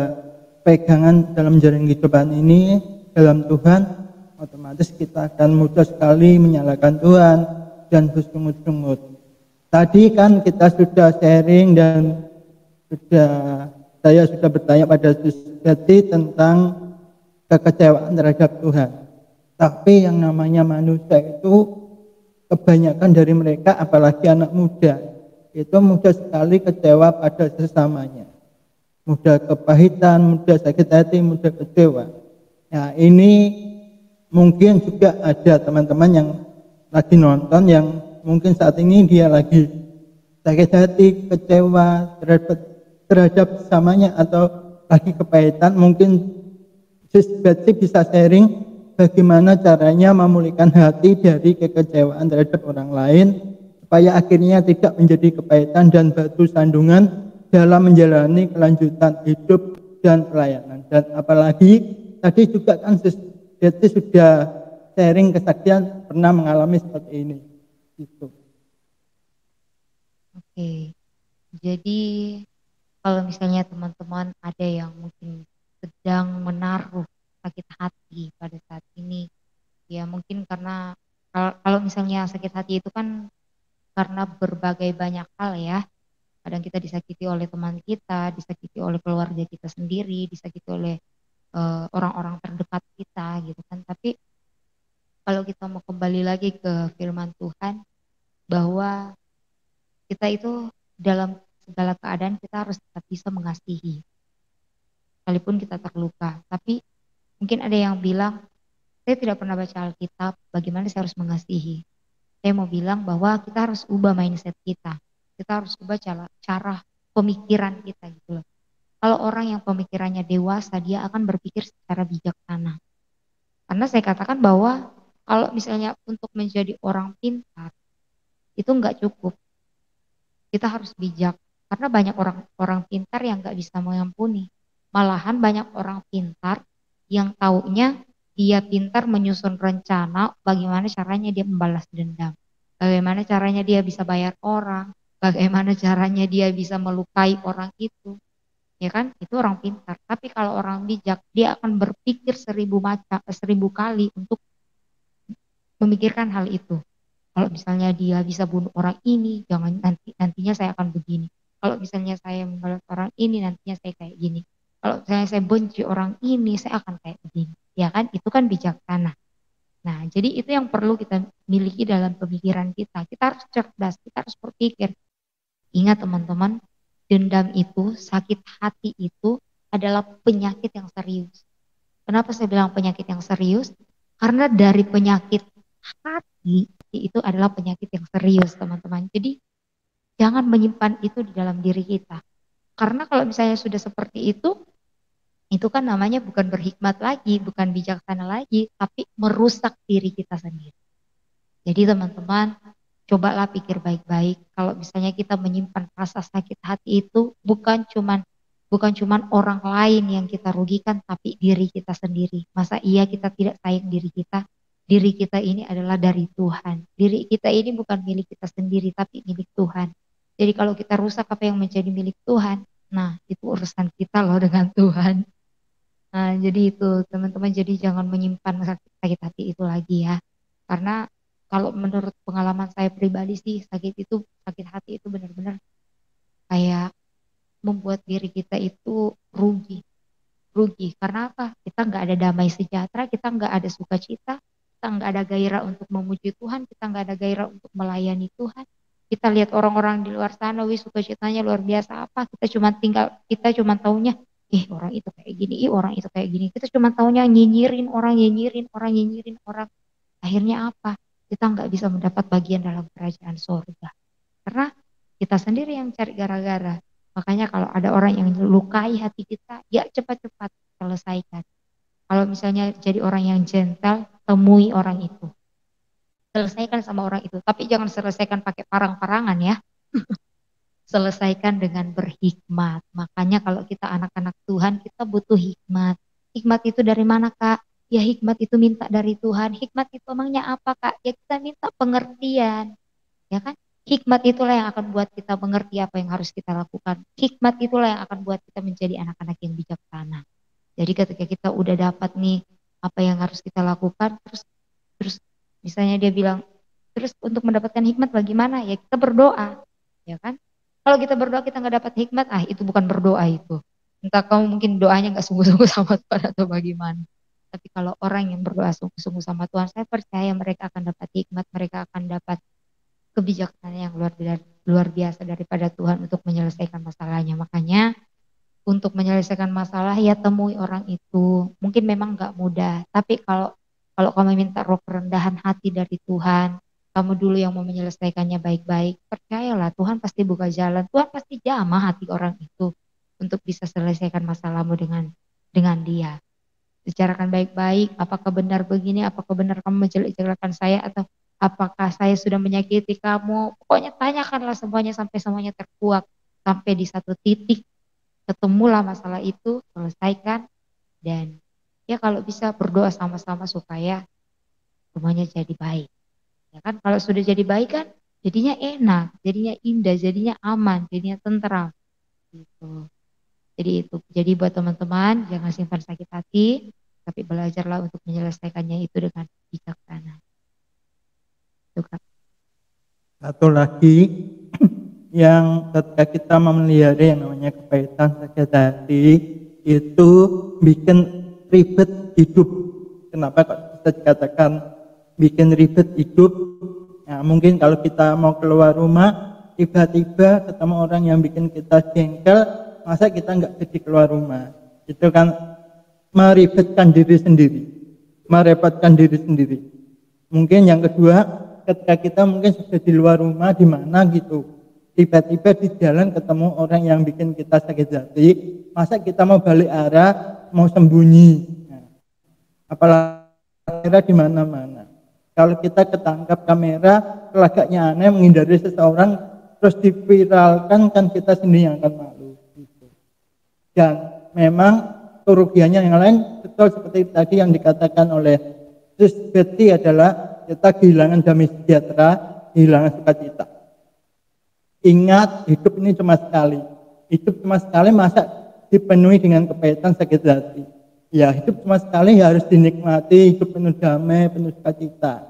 pegangan dalam menjalani kehidupan ini dalam Tuhan. Otomatis kita akan mudah sekali menyalahkan Tuhan dan bersungut-sungut. Tadi kan kita sudah sharing dan saya sudah bertanya pada Susiati tentang kekecewaan terhadap Tuhan. Tapi yang namanya manusia itu kebanyakan dari mereka, apalagi anak muda, itu mudah sekali kecewa pada sesamanya. Mudah kepahitan, mudah sakit hati, mudah kecewa. Nah, ini mungkin juga ada teman-teman yang lagi nonton yang mungkin saat ini dia lagi sakit hati, kecewa terhadap sesamanya, atau lagi kepahitan. Mungkin Sis Betsy bisa sharing bagaimana caranya memulihkan hati dari kekecewaan terhadap orang lain supaya akhirnya tidak menjadi kepahitan dan batu sandungan dalam menjalani kelanjutan hidup dan pelayanan. Dan apalagi tadi juga kan Sis Betsy sudah sharing kesaksian pernah mengalami seperti ini. Gitu. Oke, jadi kalau misalnya teman-teman ada yang mungkin sedang menaruh sakit hati pada saat ini, ya mungkin karena kalau misalnya sakit hati itu kan karena berbagai banyak hal ya. Kadang kita disakiti oleh teman kita, disakiti oleh keluarga kita sendiri, disakiti oleh orang-orang terdekat kita gitu kan. Tapi kalau kita mau kembali lagi ke firman Tuhan, bahwa kita itu dalam segala keadaan kita harus tetap bisa mengasihi sekalipun kita terluka. Tapi mungkin ada yang bilang, saya tidak pernah baca Alkitab, bagaimana saya harus mengasihi? Saya mau bilang bahwa kita harus ubah mindset kita. Kita harus ubah cara pemikiran kita gitu loh. Kalau orang yang pemikirannya dewasa, dia akan berpikir secara bijaksana. Karena saya katakan bahwa kalau misalnya untuk menjadi orang pintar, itu nggak cukup. kita harus bijak. Karena banyak orang-orang pintar yang nggak bisa mengampuni. Malahan banyak orang pintar yang taunya dia pintar menyusun rencana bagaimana caranya dia membalas dendam. Bagaimana caranya dia bisa bayar orang. Bagaimana caranya dia bisa melukai orang itu. Ya kan? Itu orang pintar. Tapi kalau orang bijak, dia akan berpikir 1000 kali untuk memikirkan hal itu. Kalau misalnya dia bisa bunuh orang ini, jangan nantinya saya akan begini. Kalau misalnya saya membalas orang ini, nantinya saya kayak gini. Kalau misalnya saya benci orang ini, saya akan kayak begini. Ya kan? Itu kan bijaksana. Nah, jadi itu yang perlu kita miliki dalam pemikiran kita. Kita harus cerdas, kita harus berpikir. Ingat teman-teman, dendam itu, sakit hati itu adalah penyakit yang serius. Kenapa saya bilang penyakit yang serius? Karena dari penyakit hati itu adalah penyakit yang serius, teman-teman. Jadi jangan menyimpan itu di dalam diri kita. Karena kalau misalnya sudah seperti itu kan namanya bukan berhikmat lagi, bukan bijaksana lagi, tapi merusak diri kita sendiri. Jadi teman-teman, cobalah pikir baik-baik. Kalau misalnya kita menyimpan rasa sakit hati itu bukan cuman orang lain yang kita rugikan, tapi diri kita sendiri. Masa iya kita tidak sayang diri kita? Diri kita ini adalah dari Tuhan. Diri kita ini bukan milik kita sendiri, tapi milik Tuhan. Jadi kalau kita rusak apa yang menjadi milik Tuhan, nah itu urusan kita loh dengan Tuhan. Nah jadi itu teman-teman, jadi jangan menyimpan sakit hati itu lagi ya. Karena kalau menurut pengalaman saya pribadi sih, sakit hati itu benar-benar kayak membuat diri kita itu rugi. Karena apa? Kita nggak ada damai sejahtera, kita nggak ada sukacita, kita nggak ada gairah untuk memuji Tuhan, kita nggak ada gairah untuk melayani Tuhan. Kita lihat orang-orang di luar sana, sukacitanya luar biasa apa? Kita cuma taunya, orang itu kayak gini, orang itu kayak gini. Kita cuma taunya nyinyirin orang, nyinyirin orang, nyinyirin orang. Akhirnya apa? Kita nggak bisa mendapat bagian dalam kerajaan surga. Karena kita sendiri yang cari gara-gara. Makanya kalau ada orang yang lukai hati kita, ya cepat-cepat selesaikan. Kalau misalnya jadi orang yang gentle, temui orang itu. Selesaikan sama orang itu. Tapi jangan selesaikan pakai parang-parangan ya. Selesaikan dengan berhikmat. Makanya kalau kita anak-anak Tuhan, kita butuh hikmat. Hikmat itu dari mana, Kak? Ya hikmat itu minta dari Tuhan. Hikmat itu emangnya apa, Kak? Ya kita minta pengertian. Ya kan? Hikmat itulah yang akan buat kita mengerti apa yang harus kita lakukan. Hikmat itulah yang akan buat kita menjadi anak-anak yang bijaksana. Jadi ketika kita udah dapat nih apa yang harus kita lakukan, terus misalnya dia bilang, terus untuk mendapatkan hikmat bagaimana? Ya kita berdoa, ya kan? Kalau kita berdoa kita nggak dapat hikmat, itu bukan berdoa itu. Entah kamu mungkin doanya nggak sungguh-sungguh sama Tuhan atau bagaimana. Tapi kalau orang yang berdoa sungguh-sungguh sama Tuhan, saya percaya mereka akan dapat hikmat, mereka akan dapat kebijaksanaan yang luar biasa daripada Tuhan untuk menyelesaikan masalahnya. Makanya untuk menyelesaikan masalah ya temui orang itu. Mungkin memang nggak mudah, tapi kalau kamu minta roh kerendahan hati dari Tuhan, kamu dulu yang mau menyelesaikannya baik-baik, percayalah Tuhan pasti buka jalan, Tuhan pasti jamah hati orang itu untuk bisa selesaikan masalahmu dengan dia. Bicarakan baik-baik, apakah benar begini, apakah benar kamu menjelek-jelekan saya, atau apakah saya sudah menyakiti kamu. Pokoknya tanyakanlah semuanya sampai semuanya terkuak. Sampai di satu titik ketemulah masalah itu, selesaikan. Dan ya kalau bisa berdoa sama-sama supaya semuanya jadi baik. Ya kan, kalau sudah jadi baik kan jadinya enak, jadinya indah, jadinya aman, jadinya tentram. Gitu. Jadi buat teman-teman jangan simpan sakit hati, tapi belajarlah untuk menyelesaikannya itu dengan bijaksana. Satu lagi yang ketika kita memelihara yang namanya kepahitan sakit hati itu bikin ribet hidup. Kenapa kok bisa dikatakan bikin ribet hidup? Nah, mungkin kalau kita mau keluar rumah tiba-tiba ketemu orang yang bikin kita jengkel, masa kita nggak jadi keluar rumah? Itu kan meribetkan diri sendiri, merepotkan diri sendiri. Mungkin yang kedua, ketika kita mungkin sudah di luar rumah di mana gitu, tiba-tiba di jalan ketemu orang yang bikin kita sakit hati, masa kita mau balik arah, mau sembunyi? Nah, apalagi kamera di mana-mana. Kalau kita ketangkap kamera, kelagaknya aneh menghindari seseorang, terus diviralkan kan kita sendiri yang akan malu gitu. Dan memang kerugiannya yang lain betul seperti tadi yang dikatakan oleh Sis Betty adalah kita kehilangan damai sejahtera, kehilangan sukacita. Ingat, hidup ini cuma sekali. Hidup cuma sekali, masa dipenuhi dengan kepahitan sakit hati. Ya, hidup cuma sekali, ya harus dinikmati, hidup penuh damai, penuh sukacita.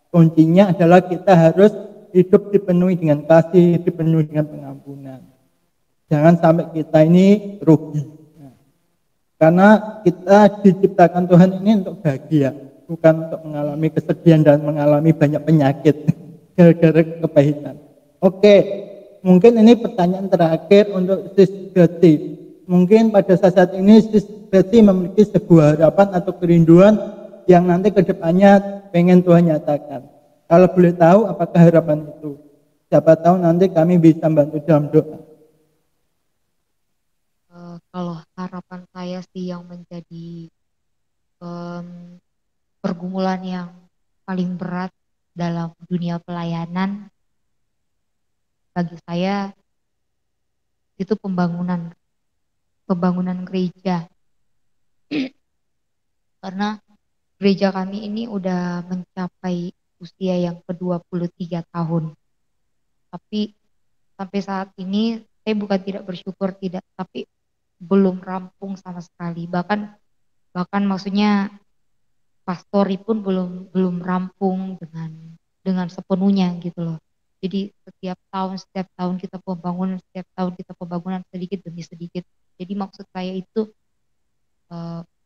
Kuncinya adalah kita harus hidup dipenuhi dengan kasih, dipenuhi dengan pengampunan. Jangan sampai kita ini rugi. Karena kita diciptakan Tuhan ini untuk bahagia, bukan untuk mengalami kesedihan dan mengalami banyak penyakit gara-gara kepahitan. Oke, mungkin ini pertanyaan terakhir untuk Sis Betty. Mungkin pada saat ini Sis Betty memiliki sebuah harapan atau kerinduan yang nanti ke depannya pengen Tuhan nyatakan. Kalau boleh tahu apakah harapan itu? Siapa tahu nanti kami bisa bantu dalam doa. Kalau harapan saya sih yang menjadi pergumulan yang paling berat dalam dunia pelayanan bagi saya itu pembangunan gereja. Karena gereja kami ini udah mencapai usia yang ke-23 tahun. Tapi sampai saat ini saya bukan tidak bersyukur tidak, tapi belum rampung sama sekali. Bahkan maksudnya pastori pun belum rampung dengan sepenuhnya gitu loh. Jadi setiap tahun kita pembangunan sedikit demi sedikit. Jadi maksud saya itu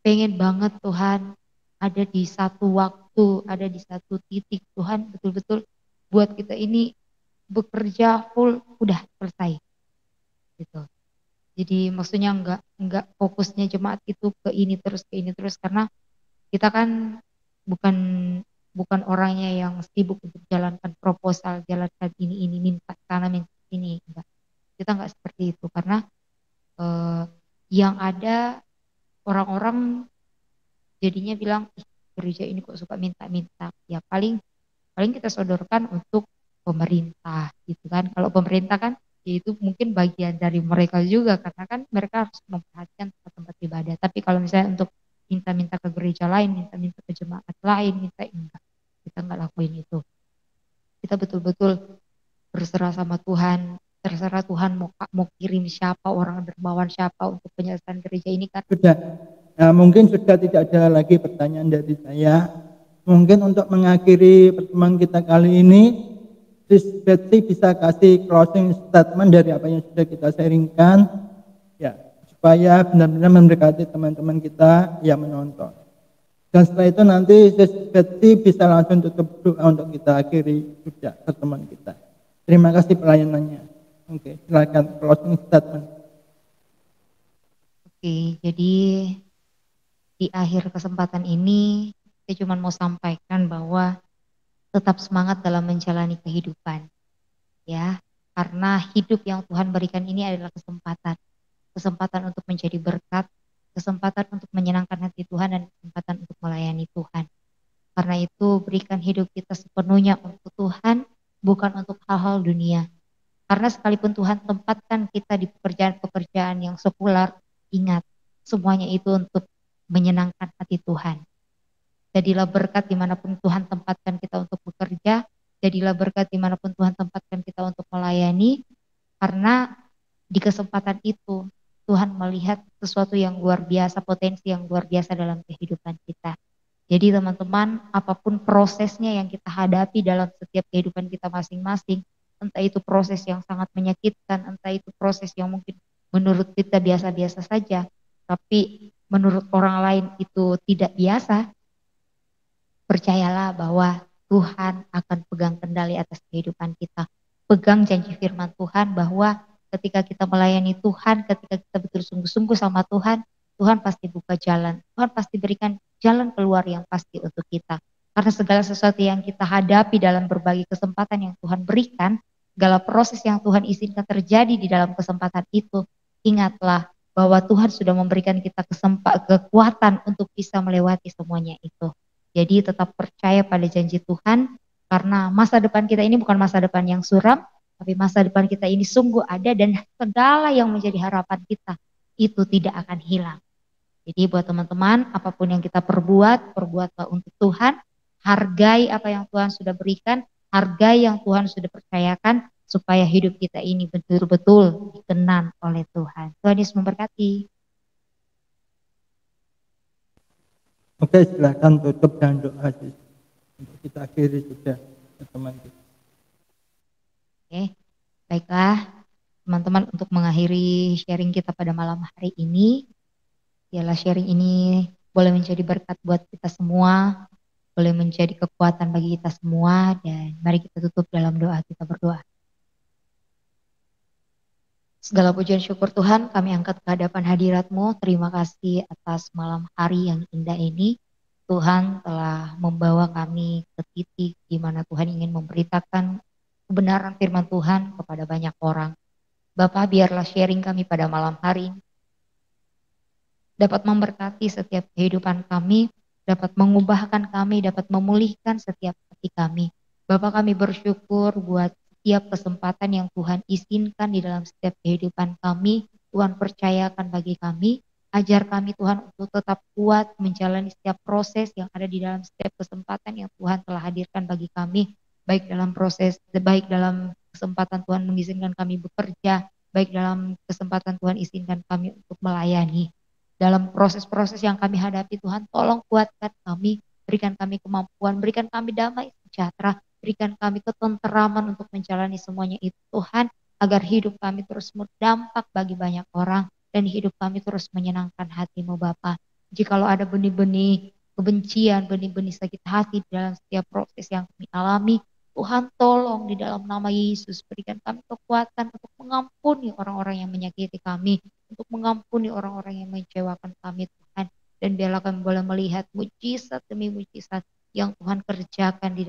pengen banget Tuhan ada di satu waktu, ada di satu titik Tuhan betul-betul buat kita ini bekerja full, udah selesai gitu. Jadi maksudnya enggak fokusnya jemaat itu ke ini terus karena kita kan bukan orangnya yang sibuk untuk jalankan proposal, jalankan ini minta sana minta ini, enggak. Kita enggak seperti itu karena yang ada orang-orang jadinya bilang gereja ini kok suka minta-minta. Ya paling kita sodorkan untuk pemerintah gitu kan. Kalau pemerintah kan ya itu mungkin bagian dari mereka juga karena kan mereka harus memperhatikan tempat ibadah. Tapi kalau misalnya untuk minta-minta ke gereja lain, minta-minta ke jemaat lain, enggak. Kita enggak lakuin itu. Kita betul-betul berserah sama Tuhan. Terserah Tuhan mau kirim siapa, orang dermawan siapa untuk penyelesaian gereja ini kan. Sudah. Nah, mungkin sudah tidak ada lagi pertanyaan dari saya. Mungkin untuk mengakhiri pertemuan kita kali ini, Sis Betty bisa kasih closing statement dari apa yang sudah kita sharingkan, ya, supaya benar-benar memberkati teman-teman kita yang menonton. Dan setelah itu nanti Sis Betty bisa langsung tutup doa untuk kita akhiri sudah pertemuan kita. Terima kasih pelayanannya. Oke, silakan closing statement. Oke, jadi di akhir kesempatan ini saya cuma mau sampaikan bahwa tetap semangat dalam menjalani kehidupan ya, karena hidup yang Tuhan berikan ini adalah kesempatan untuk menjadi berkat, kesempatan untuk menyenangkan hati Tuhan, dan kesempatan untuk melayani Tuhan. Karena itu berikan hidup kita sepenuhnya untuk Tuhan, bukan untuk hal-hal dunia. Karena sekalipun Tuhan tempatkan kita di pekerjaan-pekerjaan yang sekular, ingat semuanya itu untuk menyenangkan hati Tuhan. Jadilah berkat dimanapun Tuhan tempatkan kita untuk bekerja, jadilah berkat dimanapun Tuhan tempatkan kita untuk melayani, karena di kesempatan itu Tuhan melihat sesuatu yang luar biasa, potensi yang luar biasa dalam kehidupan kita. Jadi teman-teman, apapun prosesnya yang kita hadapi dalam setiap kehidupan kita masing-masing, entah itu proses yang sangat menyakitkan, entah itu proses yang mungkin menurut kita biasa-biasa saja, tapi menurut orang lain itu tidak biasa, percayalah bahwa Tuhan akan pegang kendali atas kehidupan kita. Pegang janji firman Tuhan bahwa ketika kita melayani Tuhan, ketika kita betul sungguh-sungguh sama Tuhan, Tuhan pasti buka jalan. Tuhan pasti berikan jalan keluar yang pasti untuk kita. Karena segala sesuatu yang kita hadapi dalam berbagai kesempatan yang Tuhan berikan, segala proses yang Tuhan izinkan terjadi di dalam kesempatan itu, ingatlah bahwa Tuhan sudah memberikan kita kekuatan untuk bisa melewati semuanya itu. Jadi tetap percaya pada janji Tuhan, karena masa depan kita ini bukan masa depan yang suram, tapi masa depan kita ini sungguh ada dan segala yang menjadi harapan kita itu tidak akan hilang. Jadi buat teman-teman, apapun yang kita perbuatlah untuk Tuhan, hargai apa yang Tuhan sudah berikan, hargai yang Tuhan sudah percayakan, supaya hidup kita ini betul-betul dikenan oleh Tuhan. Tuhan Yesus memberkati. Oke, silakan tutup dan doa untuk kita akhiri juga teman kita. Oke, baiklah teman-teman, untuk mengakhiri sharing kita pada malam hari ini, biarlah sharing ini boleh menjadi berkat buat kita semua, boleh menjadi kekuatan bagi kita semua, dan mari kita tutup dalam doa. Kita berdoa. Segala pujian syukur Tuhan kami angkat ke hadapan hadirat-Mu. Terima kasih atas malam hari yang indah ini. Tuhan telah membawa kami ke titik di mana Tuhan ingin memberitakan kebenaran firman Tuhan kepada banyak orang. Bapak, biarlah sharing kami pada malam hari ini dapat memberkati setiap kehidupan kami, dapat mengubahkan kami, dapat memulihkan setiap hati kami. Bapak, kami bersyukur buat setiap kesempatan yang Tuhan izinkan di dalam setiap kehidupan kami. Tuhan percayakan bagi kami, ajar kami Tuhan untuk tetap kuat menjalani setiap proses yang ada di dalam setiap kesempatan yang Tuhan telah hadirkan bagi kami, baik dalam kesempatan Tuhan mengizinkan kami bekerja, baik dalam kesempatan Tuhan izinkan kami untuk melayani. Dalam proses-proses yang kami hadapi, Tuhan tolong kuatkan kami, berikan kami kemampuan, berikan kami damai sejahtera, berikan kami ketenteraman untuk menjalani semuanya itu Tuhan, agar hidup kami terus berdampak bagi banyak orang, dan hidup kami terus menyenangkan hati-Mu Bapa. Jikalau ada benih-benih kebencian, benih-benih sakit hati dalam setiap proses yang kami alami, Tuhan tolong di dalam nama Yesus berikan kami kekuatan untuk mengampuni orang-orang yang menyakiti kami, untuk mengampuni orang-orang yang mengecewakan kami Tuhan, dan biarlah kami boleh melihat mujizat demi mujizat yang Tuhan kerjakan di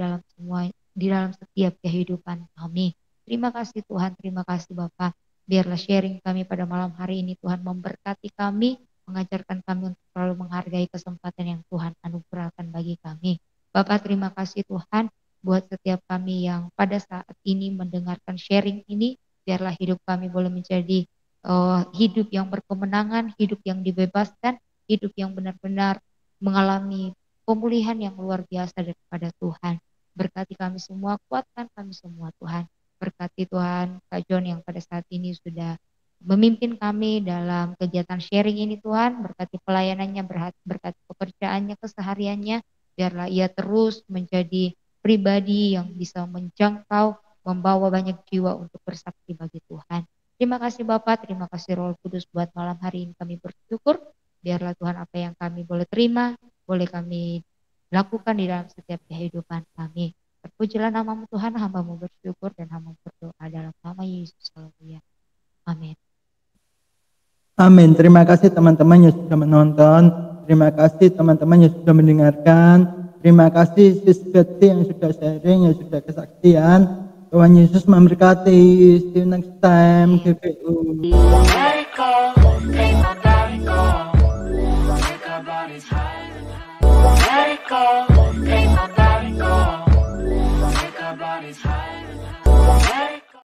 dalam setiap kehidupan kami. Terima kasih Tuhan, terima kasih Bapa. Biarlah sharing kami pada malam hari ini Tuhan memberkati kami, mengajarkan kami untuk selalu menghargai kesempatan yang Tuhan anugerahkan bagi kami. Bapak, terima kasih Tuhan buat setiap kami yang pada saat ini mendengarkan sharing ini, biarlah hidup kami boleh menjadi hidup yang berkemenangan, hidup yang dibebaskan, hidup yang benar-benar mengalami pemulihan yang luar biasa daripada Tuhan. Berkati kami semua, kuatkan kami semua Tuhan. Berkati Tuhan Kak John yang pada saat ini sudah memimpin kami dalam kegiatan sharing ini Tuhan. Berkati pelayanannya, berkati pekerjaannya, kesehariannya. Biarlah ia terus menjadi pribadi yang bisa menjangkau, membawa banyak jiwa untuk bersaksi bagi Tuhan. Terima kasih Bapak, terima kasih Roh Kudus buat malam hari ini kami bersyukur. Biarlah Tuhan apa yang kami boleh terima, boleh kami lakukan di dalam setiap kehidupan kami. Terpujilah nama-Mu Tuhan, hamba-Mu bersyukur dan hamba berdoa dalam nama Yesus. Haleluya. Amin. Amin. Terima kasih teman-teman yang sudah menonton. Terima kasih teman-teman yang sudah mendengarkan. Terima kasih Sis Betty yang sudah sharing, yang sudah kesaksian. Tuhan Yesus memberkati. See you next time. GPU. Let it go.